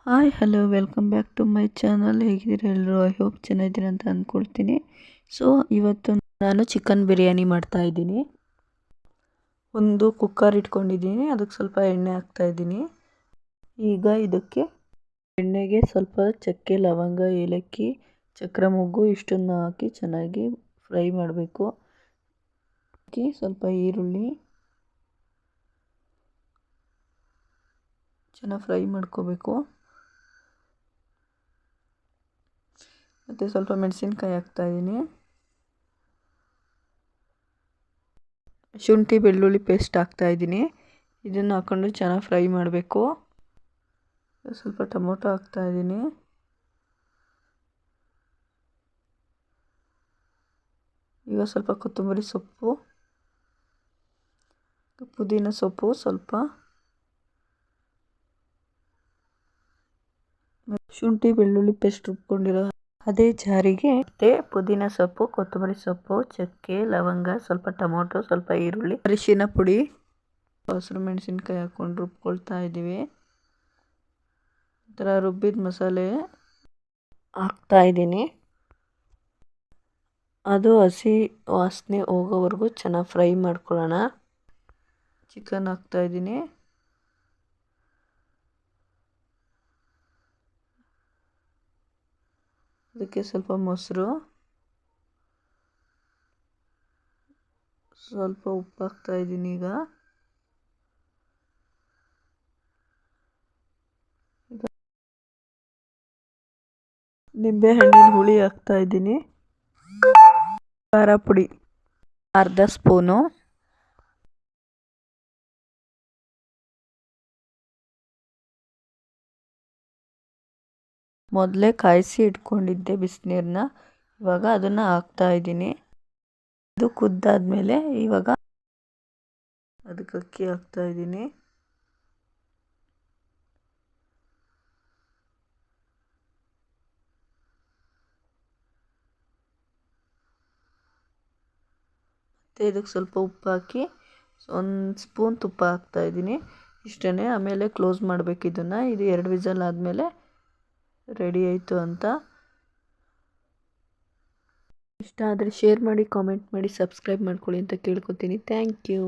Hi hello welcome back to my channel. ಹೇಗಿದ್ದೀರಾ ಎಲ್ಲರೂ? I hope ಚೆನ್ನಾಗಿದ್ದೀರಾ ಅಂತ ಅಂದ್ಕೊಳ್ತೀನಿ. ಸೊ ಇವತ್ತು ನಾನು ಚಿಕನ್ ಬಿರಿಯಾನಿ ಮಾಡ್ತಾಯಿದ್ದೀನಿ. ಒಂದು ಕುಕ್ಕರ್ ಇಟ್ಕೊಂಡಿದ್ದೀನಿ, ಅದಕ್ಕೆ ಸ್ವಲ್ಪ ಎಣ್ಣೆ ಹಾಕ್ತಾಯಿದ್ದೀನಿ. ಈಗ ಇದಕ್ಕೆ ಎಣ್ಣೆಗೆ ಸ್ವಲ್ಪ ಚಕ್ಕೆ, ಲವಂಗ, ಏಲಕ್ಕಿ, ಚಕ್ರ ಮೊಗ್ಗು ಇಷ್ಟನ್ನು ಹಾಕಿ ಚೆನ್ನಾಗಿ ಫ್ರೈ ಮಾಡಬೇಕು. ಸ್ವಲ್ಪ ಈರುಳ್ಳಿ ಚೆನ್ನಾಗಿ ಫ್ರೈ ಮಾಡ್ಕೋಬೇಕು. ಮತ್ತು ಸ್ವಲ್ಪ ಮೆಣಸಿನ್ಕಾಯಿ ಹಾಕ್ತಾಯಿದ್ದೀನಿ. ಶುಂಠಿ ಬೆಳ್ಳುಳ್ಳಿ ಪೇಸ್ಟ್ ಹಾಕ್ತಾಯಿದ್ದೀನಿ. ಇದನ್ನು ಹಾಕ್ಕೊಂಡು ಚೆನ್ನಾಗಿ ಫ್ರೈ ಮಾಡಬೇಕು. ಸ್ವಲ್ಪ ಟೊಮೊಟೊ ಹಾಕ್ತಾಯಿದ್ದೀನಿ. ಈಗ ಸ್ವಲ್ಪ ಕೊತ್ತಂಬರಿ ಸೊಪ್ಪು, ಪುದೀನ ಸೊಪ್ಪು ಸ್ವಲ್ಪ, ಶುಂಠಿ ಬೆಳ್ಳುಳ್ಳಿ ಪೇಸ್ಟ್ ರುಬ್ಕೊಂಡಿರೋ ಅದೇ ಜಾರಿಗೆ ಮತ್ತೆ ಪುದೀನ ಸೊಪ್ಪು, ಕೊತ್ತಂಬರಿ ಸೊಪ್ಪು, ಚಕ್ಕೆ, ಲವಂಗ, ಸ್ವಲ್ಪ ಟೊಮೊಟೊ, ಸ್ವಲ್ಪ ಈರುಳ್ಳಿ, ಅರಿಶಿನ ಪುಡಿ, ಹಸಿರು ಮೆಣಸಿನ್ಕಾಯಿ ಹಾಕ್ಕೊಂಡು ರುಬ್ಕೊಳ್ತಾ ಇದ್ದೀವಿ. ಈ ಥರ ರುಬ್ಬಿದ ಮಸಾಲೆ ಹಾಕ್ತಾಯಿದ್ದೀನಿ. ಅದು ಹಸಿ ವಾಸನೆ ಹೋಗೋವರೆಗೂ ಚೆನ್ನಾಗಿ ಫ್ರೈ ಮಾಡ್ಕೊಳ್ಳೋಣ. ಚಿಕನ್ ಹಾಕ್ತಾಯಿದ್ದೀನಿ. ಅದಕ್ಕೆ ಸ್ವಲ್ಪ ಮೊಸರು, ಸ್ವಲ್ಪ ಉಪ್ಪು ಹಾಕ್ತಾಯಿದ್ದೀನಿ. ಈಗ ನಿಂಬೆಹಣ್ಣಿನ ಹುಳಿ ಹಾಕ್ತಾಯಿದ್ದೀನಿ. ಖಾರ ಪುಡಿ ಅರ್ಧ ಸ್ಪೂನು, ಮೊದಲೇ ಕಾಯಿಸಿ ಇಟ್ಕೊಂಡಿದ್ದೆ ಬಿಸಿನೀರನ್ನ, ಇವಾಗ ಅದನ್ನು ಹಾಕ್ತಾಯಿದ್ದೀನಿ. ಇದು ಕುದ್ದಾದ್ಮೇಲೆ ಇವಾಗ ಅದಕ್ಕೆ ಅಕ್ಕಿ ಹಾಕ್ತಾಯಿದ್ದೀನಿ. ಮತ್ತು ಇದಕ್ಕೆ ಸ್ವಲ್ಪ ಉಪ್ಪು ಹಾಕಿ 1 ಸ್ಪೂನ್ ತುಪ್ಪ ಹಾಕ್ತಾಯಿದ್ದೀನಿ. ಇಷ್ಟೇ. ಆಮೇಲೆ ಕ್ಲೋಸ್ ಮಾಡಬೇಕು ಇದನ್ನು. ಇದು 2 ವಿಸಲ್ ಆದಮೇಲೆ ರೆಡಿ ಆಯಿತು ಅಂತ. ಇಷ್ಟ ಆದರೆ ಶೇರ್ ಮಾಡಿ, ಕಾಮೆಂಟ್ ಮಾಡಿ, ಸಬ್ಸ್ಕ್ರೈಬ್ ಮಾಡ್ಕೊಳ್ಳಿ ಅಂತ ಕೇಳ್ಕೊತೀನಿ. Thank you.